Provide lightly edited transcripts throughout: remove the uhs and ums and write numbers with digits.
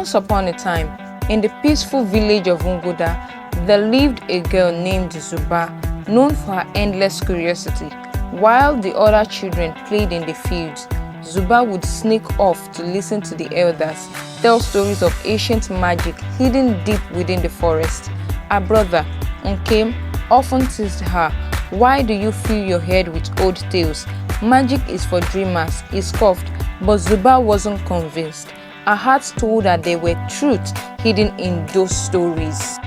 Once upon a time, in the peaceful village of Ungoda, there lived a girl named Zuba, known for her endless curiosity. While the other children played in the fields, Zuba would sneak off to listen to the elders tell stories of ancient magic hidden deep within the forest. Her brother, Nkem, often teased her, "Why do you fill your head with old tales? Magic is for dreamers," he scoffed, but Zuba wasn't convinced. Her heart told her there were truths hidden in those stories.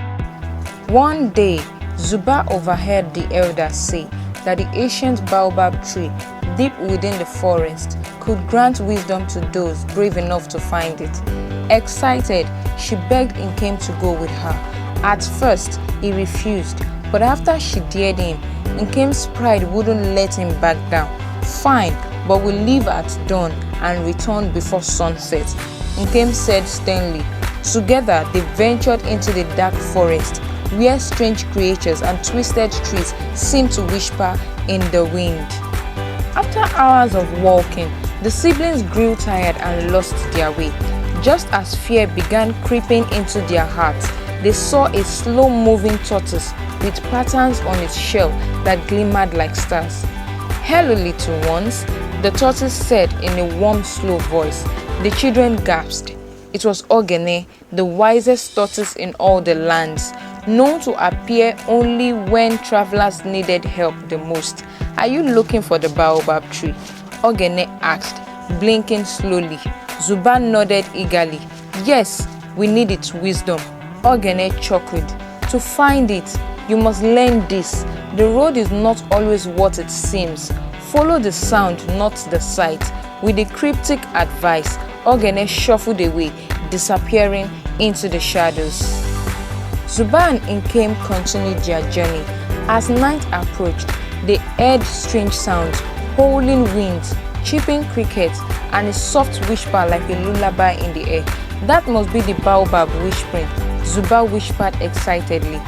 One day, Zuba overheard the elders say that the ancient baobab tree, deep within the forest, could grant wisdom to those brave enough to find it. Excited, she begged Nkem to go with her. At first, he refused, but after she dared him, Nkem's pride wouldn't let him back down. "Fine, but we'll leave at dawn and return before sunset," Nkem said sternly. Together, they ventured into the dark forest, where strange creatures and twisted trees seemed to whisper in the wind. After hours of walking, the siblings grew tired and lost their way. Just as fear began creeping into their hearts, they saw a slow-moving tortoise with patterns on its shell that glimmered like stars. "Hello, little ones," the tortoise said in a warm, slow voice. The children gasped. It was Ogene, the wisest tortoise in all the lands, known to appear only when travelers needed help the most. "Are you looking for the baobab tree?" Ogene asked, blinking slowly. Zuba nodded eagerly. "Yes, we need its wisdom." Ogene chuckled. "To find it, you must learn this. The road is not always what it seems. Follow the sound, not the sight." With a cryptic advice, Ogene shuffled away, disappearing into the shadows. Zuba and Nkem continued their journey. As night approached, they heard strange sounds, howling winds, chirping crickets, and a soft whisper like a lullaby in the air. "That must be the baobab whispering," Zuba whispered excitedly.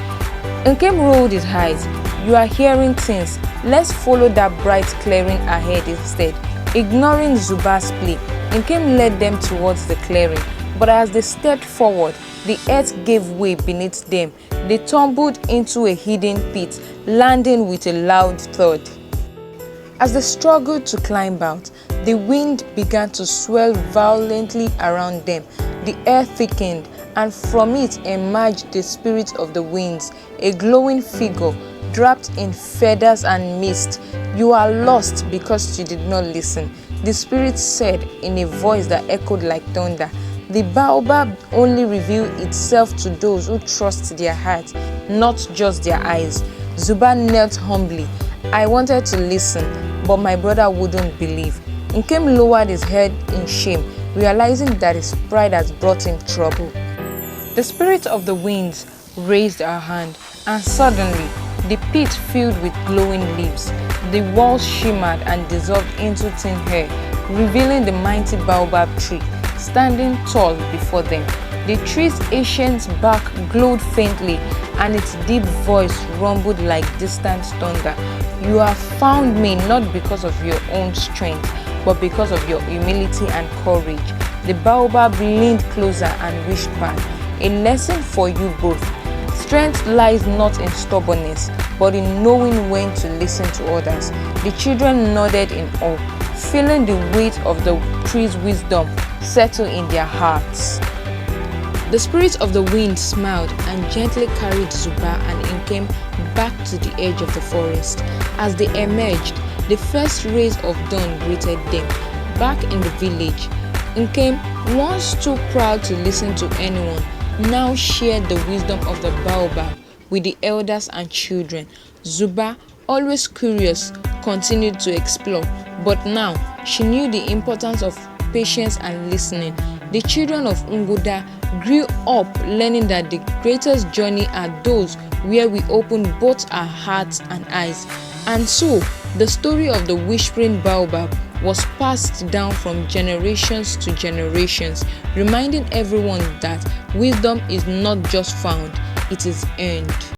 Nkem rolled his eyes. "You are hearing things. Let's follow that bright clearing ahead instead." Ignoring Zuba's plea, Nkem led them towards the clearing, but as they stepped forward, the earth gave way beneath them. They tumbled into a hidden pit, landing with a loud thud. As they struggled to climb out, the wind began to swell violently around them. The air thickened, and from it emerged the spirit of the winds, a glowing figure draped in feathers and mist. "You are lost because you did not listen," the spirit said in a voice that echoed like thunder. "The baobab only reveals itself to those who trust their heart, not just their eyes." Zuba knelt humbly. "I wanted to listen, but my brother wouldn't believe." Nkem lowered his head in shame, realizing that his pride has brought him trouble. The spirit of the winds raised her hand, and suddenly, the pit filled with glowing leaves. The walls shimmered and dissolved into thin air, revealing the mighty baobab tree, standing tall before them. The tree's ancient bark glowed faintly, and its deep voice rumbled like distant thunder. "You have found me not because of your own strength, but because of your humility and courage." The baobab leaned closer and whispered, "A lesson for you both. Strength lies not in stubbornness, but in knowing when to listen to others." The children nodded in awe, feeling the weight of the tree's wisdom settle in their hearts. The spirit of the wind smiled and gently carried Zuba and Nkem back to the edge of the forest. As they emerged, the first rays of dawn greeted them. Back in the village, Nkem, once too proud to listen to anyone, now shared the wisdom of the baobab with the elders and children. Zuba, always curious, continued to explore, but now she knew the importance of patience and listening. The children of Ungoda grew up learning that the greatest journey are those where we open both our hearts and eyes. And so, the story of the Whispering Baobab was passed down from generations to generations, reminding everyone that wisdom is not just found, it is earned.